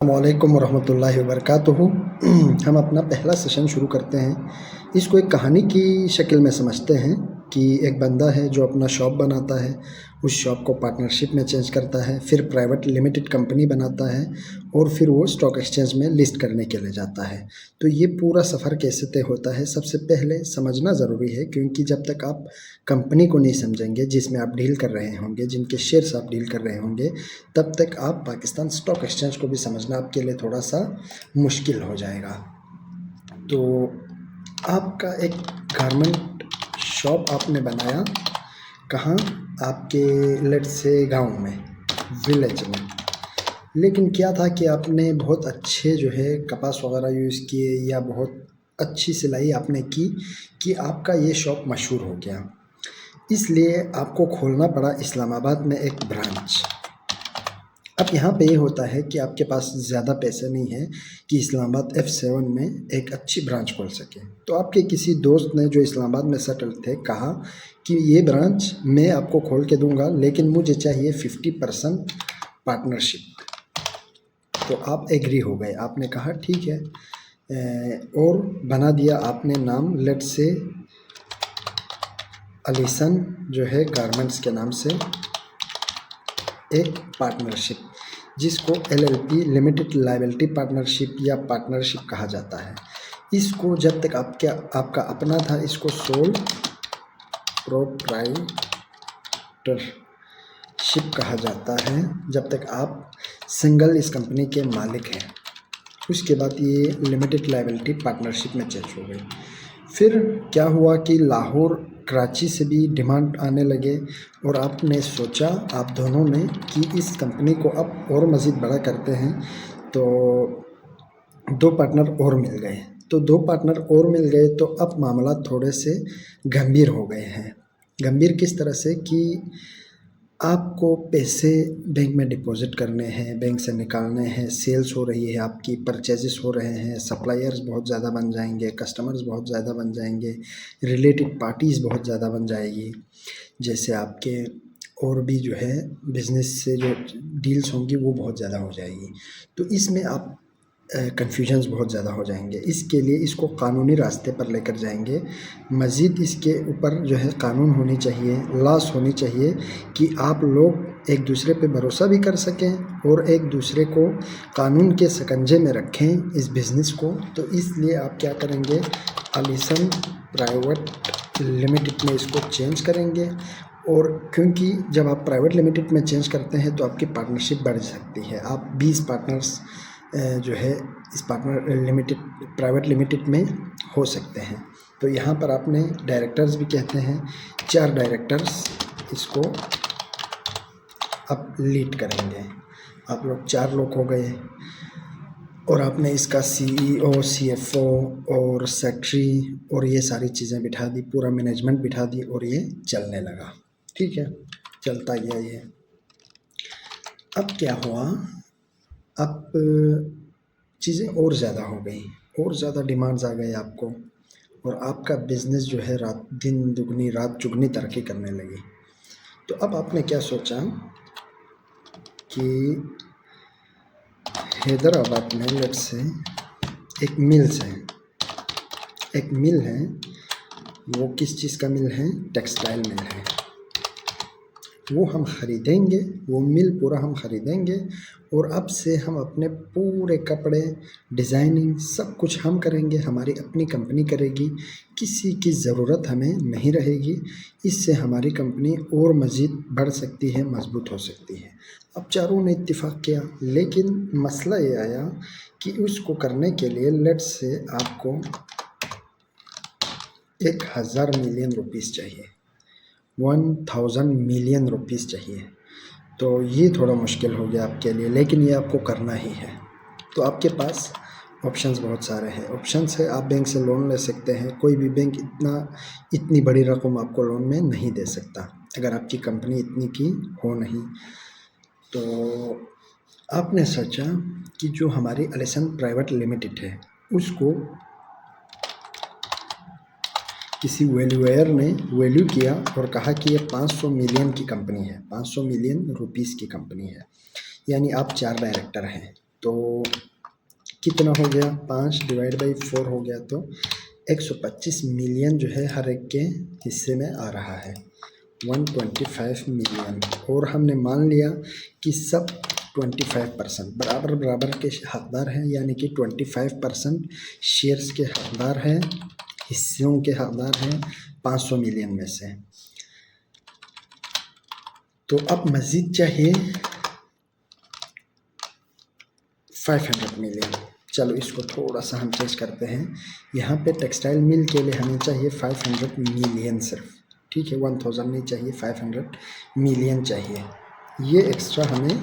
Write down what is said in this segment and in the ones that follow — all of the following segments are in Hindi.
वालेकुम वरहमतुल्लाहि वबरकातुहू। हम अपना पहला सेशन शुरू करते हैं। इसको एक कहानी की शक्ल में समझते हैं कि एक बंदा है जो अपना शॉप बनाता है, उस शॉप को पार्टनरशिप में चेंज करता है, फिर प्राइवेट लिमिटेड कंपनी बनाता है और फिर वो स्टॉक एक्सचेंज में लिस्ट करने के लिए जाता है। तो ये पूरा सफ़र कैसे तय होता है, सबसे पहले समझना ज़रूरी है, क्योंकि जब तक आप कंपनी को नहीं समझेंगे जिसमें आप डील कर रहे होंगे, जिनके शेयर्स आप डील कर रहे होंगे, तब तक आप पाकिस्तान स्टॉक एक्सचेंज को भी समझना आपके लिए थोड़ा सा मुश्किल हो जाएगा। तो आपका एक गारमेंट शॉप आपने बनाया, कहाँ? आपके लेट्स से गाँव में, विलेज में। लेकिन क्या था कि आपने बहुत अच्छे जो है कपास वगैरह यूज़ किए या बहुत अच्छी सिलाई आपने की कि आपका ये शॉप मशहूर हो गया। इसलिए आपको खोलना पड़ा इस्लामाबाद में एक ब्रांच। अब यहाँ पे ये होता है कि आपके पास ज़्यादा पैसे नहीं है कि इस्लामाबाद F7 में एक अच्छी ब्रांच खोल सके। तो आपके किसी दोस्त ने जो इस्लामाबाद में सेटल थे कहा कि ये ब्रांच मैं आपको खोल के दूंगा, लेकिन मुझे चाहिए 50% पार्टनरशिप। तो आप एग्री हो गए, आपने कहा ठीक है। और बना दिया आपने नाम, लेट से अलीसन जो है गारमेंट्स के नाम से एक पार्टनरशिप, जिसको LLP लिमिटेड लायबिलिटी पार्टनरशिप या पार्टनरशिप कहा जाता है। इसको जब तक आपका अपना था, इसको सोल प्रोप्राइटरशिप कहा जाता है, जब तक आप सिंगल इस कंपनी के मालिक हैं। उसके बाद ये लिमिटेड लायबिलिटी पार्टनरशिप में चेंज हो गई। फिर क्या हुआ कि लाहौर, कराची से भी डिमांड आने लगे और आपने सोचा, आप दोनों ने, कि इस कंपनी को अब और मज़ीद बड़ा करते हैं। तो 2 पार्टनर और मिल गए। तो 2 पार्टनर और मिल गए तो अब मामला थोड़े से गंभीर हो गए हैं। गंभीर किस तरह से कि आपको पैसे बैंक में डिपॉज़िट करने हैं, बैंक से निकालने हैं, सेल्स हो रही है आपकी, परचेज़ेस हो रहे हैं, सप्लायर्स बहुत ज़्यादा बन जाएंगे, कस्टमर्स बहुत ज़्यादा बन जाएंगे, रिलेटेड पार्टीज़ बहुत ज़्यादा बन जाएगी। जैसे आपके और भी जो है बिज़नेस से जो डील्स होंगी वो बहुत ज़्यादा हो जाएगी। तो इसमें आप कन्फ्यूजन्स बहुत ज़्यादा हो जाएंगे। इसके लिए इसको कानूनी रास्ते पर लेकर जाएंगे। मज़ीद इसके ऊपर जो है कानून होनी चाहिए, लॉस होनी चाहिए कि आप लोग एक दूसरे पे भरोसा भी कर सकें और एक दूसरे को कानून के शिकंजे में रखें इस बिज़नेस को। तो इसलिए आप क्या करेंगे, अलीसन प्राइवेट लिमिटेड में इसको चेंज करेंगे। और क्योंकि जब आप प्राइवेट लिमिटेड में चेंज करते हैं तो आपकी पार्टनरशिप बढ़ सकती है। आप 20 पार्टनर्स जो है इस पार्टनर लिमिटेड प्राइवेट लिमिटेड में हो सकते हैं। तो यहाँ पर आपने डायरेक्टर्स भी कहते हैं, 4 डायरेक्टर्स इसको अब लीड करेंगे। आप लोग 4 लोग हो गए और आपने इसका CEO, CFO और सेक्रेटरी और ये सारी चीज़ें बिठा दी, पूरा मैनेजमेंट बिठा दी और ये चलने लगा। ठीक है, चलता गया ये। अब क्या हुआ, अब चीज़ें और ज़्यादा हो गई, और ज़्यादा डिमांड्स आ गए आपको, और आपका बिज़नेस जो है रात दिन दुगनी रात चुगनी तरक्की करने लगी। तो अब आपने क्या सोचा कि हैदराबाद में लेट्स से एक मिल है। वो किस चीज़ का मिल है? टेक्सटाइल मिल है। वो हम ख़रीदेंगे, वो मिल पूरा हम ख़रीदेंगे और अब से हम अपने पूरे कपड़े, डिज़ाइनिंग सब कुछ हम करेंगे, हमारी अपनी कंपनी करेगी, किसी की ज़रूरत हमें नहीं रहेगी। इससे हमारी कंपनी और मज़ीद बढ़ सकती है, मज़बूत हो सकती है। अब चारों ने इत्तेफाक किया, लेकिन मसला ये आया कि उसको करने के लिए लेट्स से आपको 1000 मिलियन रुपीज़ चाहिए, 1000 मिलियन रुपीज़ चाहिए। तो ये थोड़ा मुश्किल हो गया आपके लिए, लेकिन ये आपको करना ही है। तो आपके पास ऑप्शंस बहुत सारे हैं। ऑप्शंस है, आप बैंक से लोन ले सकते हैं। कोई भी बैंक इतनी बड़ी रकम आपको लोन में नहीं दे सकता अगर आपकी कंपनी इतनी की हो नहीं। तो आपने सोचा कि जो हमारी अलीसन प्राइवेट लिमिटेड है उसको किसी वैल्यूअर ने वैल्यू किया और कहा कि ये 500 मिलियन की कंपनी है, 500 मिलियन रुपीज़ की कंपनी है। यानी आप 4 डायरेक्टर हैं, तो कितना हो गया, 5 डिवाइड बाई 4 हो गया, तो 125 मिलियन जो है हर एक के हिस्से में आ रहा है, 125 मिलियन। और हमने मान लिया कि सब 25% बराबर बराबर के हकदार हैं, यानी कि 25% शेयर्स के हकदार हैं, हिस्सों के हकदार हैं 500 मिलियन में से। तो अब मज़ीद चाहिए 500 मिलियन। चलो इसको थोड़ा सा हम चेंज करते हैं। यहाँ पे टेक्सटाइल मिल के लिए हमें चाहिए 500 मिलियन सिर्फ, ठीक है, 1000 नहीं चाहिए, 500 मिलियन चाहिए। ये एक्स्ट्रा हमें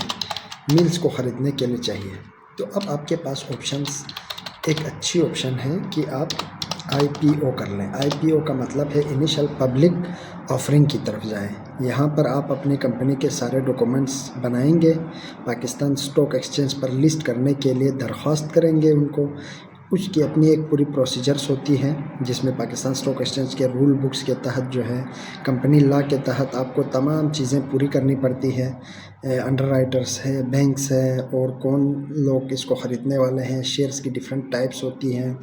मिल्स को ख़रीदने के लिए चाहिए। तो अब आपके पास ऑप्शंस, एक अच्छी ऑप्शन है कि आप IPO कर लें। IPO का मतलब है इनिशियल पब्लिक ऑफरिंग की तरफ जाएं। यहाँ पर आप अपनी कंपनी के सारे डॉक्यूमेंट्स बनाएंगे, पाकिस्तान स्टॉक एक्सचेंज पर लिस्ट करने के लिए दरख्वास्त करेंगे उनको। उसकी अपनी एक पूरी प्रोसीजर्स होती हैं, जिसमें पाकिस्तान स्टॉक एक्सचेंज के रूल बुक्स के तहत जो है, कंपनी लॉ के तहत आपको तमाम चीज़ें पूरी करनी पड़ती है। अंडरराइटर्स है, बैंक्स है, और कौन लोग इसको ख़रीदने वाले हैं, शेयर्स की डिफरेंट टाइप्स होती हैं,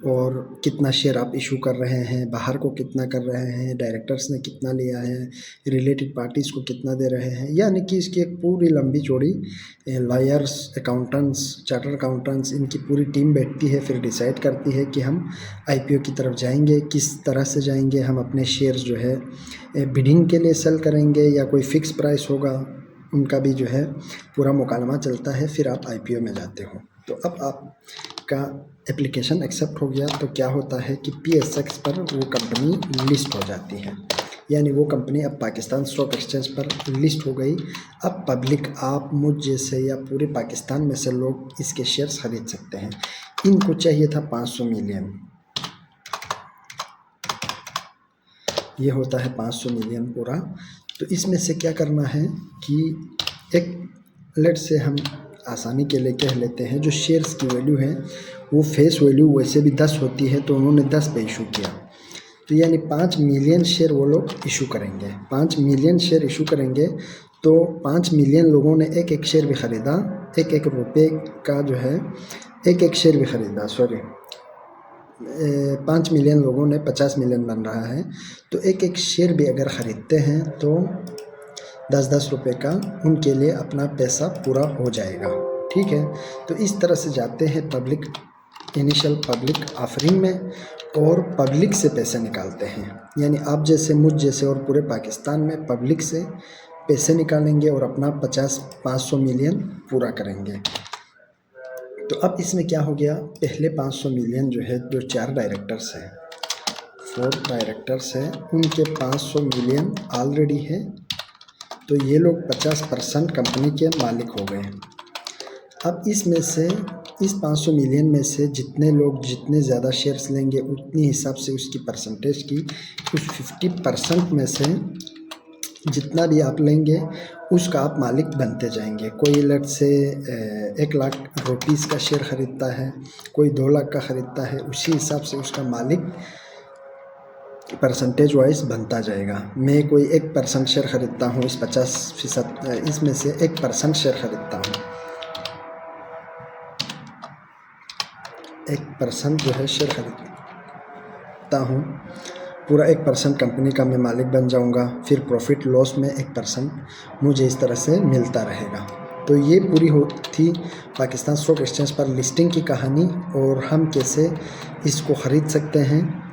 और कितना शेयर आप इशू कर रहे हैं, बाहर को कितना कर रहे हैं, डायरेक्टर्स ने कितना लिया है, रिलेटेड पार्टीज़ को कितना दे रहे हैं, यानी कि इसकी एक पूरी लंबी चौड़ी लॉयर्स, अकाउंटेंट्स, चार्टर अकाउंटेंट्स, इनकी पूरी टीम बैठती है, फिर डिसाइड करती है कि हम IPO की तरफ जाएंगे, किस तरह से जाएंगे। हम अपने शेयर्स जो है बिडिंग के लिए सेल करेंगे या कोई फ़िक्स प्राइस होगा, उनका भी जो है पूरा मुकालमा चलता है, फिर आप IPO में जाते हो। तो अब आपका एप्लीकेशन एक्सेप्ट हो गया, तो क्या होता है कि PSX पर वो कंपनी लिस्ट हो जाती है, यानी वो कंपनी अब पाकिस्तान स्टॉक एक्सचेंज पर लिस्ट हो गई। अब पब्लिक, आप, मुझ जैसे या पूरे पाकिस्तान में से लोग इसके शेयर्स ख़रीद सकते हैं। इनको चाहिए था 500 मिलियन, ये होता है 500 मिलियन पूरा। तो इसमें से क्या करना है कि एक लेट से हम आसानी के लिए कह लेते हैं, जो शेयर्स की वैल्यू है वो फेस वैल्यू वैसे भी 10 होती है, तो उन्होंने 10 पे इशू किया, तो यानी 5 मिलियन शेयर वो लोग इशू करेंगे। 5 मिलियन शेयर इशू करेंगे, तो 5 मिलियन लोगों ने एक एक शेयर भी ख़रीदा, एक एक रुपये का जो है एक एक शेयर भी ख़रीदा, 5 मिलियन लोगों ने 50 मिलियन बन रहा है, तो एक एक शेयर भी अगर ख़रीदते हैं तो 10-10 रुपये का उनके लिए अपना पैसा पूरा हो जाएगा, ठीक है। तो इस तरह से जाते हैं पब्लिक, इनिशियल पब्लिक ऑफरिंग में, और पब्लिक से पैसे निकालते हैं, यानी आप जैसे, मुझ जैसे और पूरे पाकिस्तान में पब्लिक से पैसे निकालेंगे और अपना 500 मिलियन पूरा करेंगे। तो अब इसमें क्या हो गया, पहले 500 मिलियन जो है, जो 4 डायरेक्टर्स हैं, 4 डायरेक्टर्स हैं, उनके 500 मिलियन ऑलरेडी है, तो ये लोग 50% कंपनी के मालिक हो गए। अब इसमें से, इस 500 मिलियन में से जितने लोग जितने ज़्यादा शेयर्स लेंगे, उतनी हिसाब से उसकी परसेंटेज की, उस 50% में से जितना भी आप लेंगे उसका आप मालिक बनते जाएंगे। कोई लेट से 1 लाख रुपीस का शेयर ख़रीदता है, कोई 2 लाख का ख़रीदता है, उसी हिसाब से उसका मालिक परसेंटेज वाइज बनता जाएगा। मैं कोई 1% शेयर ख़रीदता हूँ, इस 50% इसमें से 1% शेयर ख़रीदता हूँ, 1% जो है शेयर ख़रीदता हूँ, पूरा 1% कंपनी का मैं मालिक बन जाऊँगा, फिर प्रॉफिट लॉस में 1% मुझे इस तरह से मिलता रहेगा। तो ये पूरी थी पाकिस्तान स्टॉक एक्सचेंज पर लिस्टिंग की कहानी, और हम कैसे इसको ख़रीद सकते हैं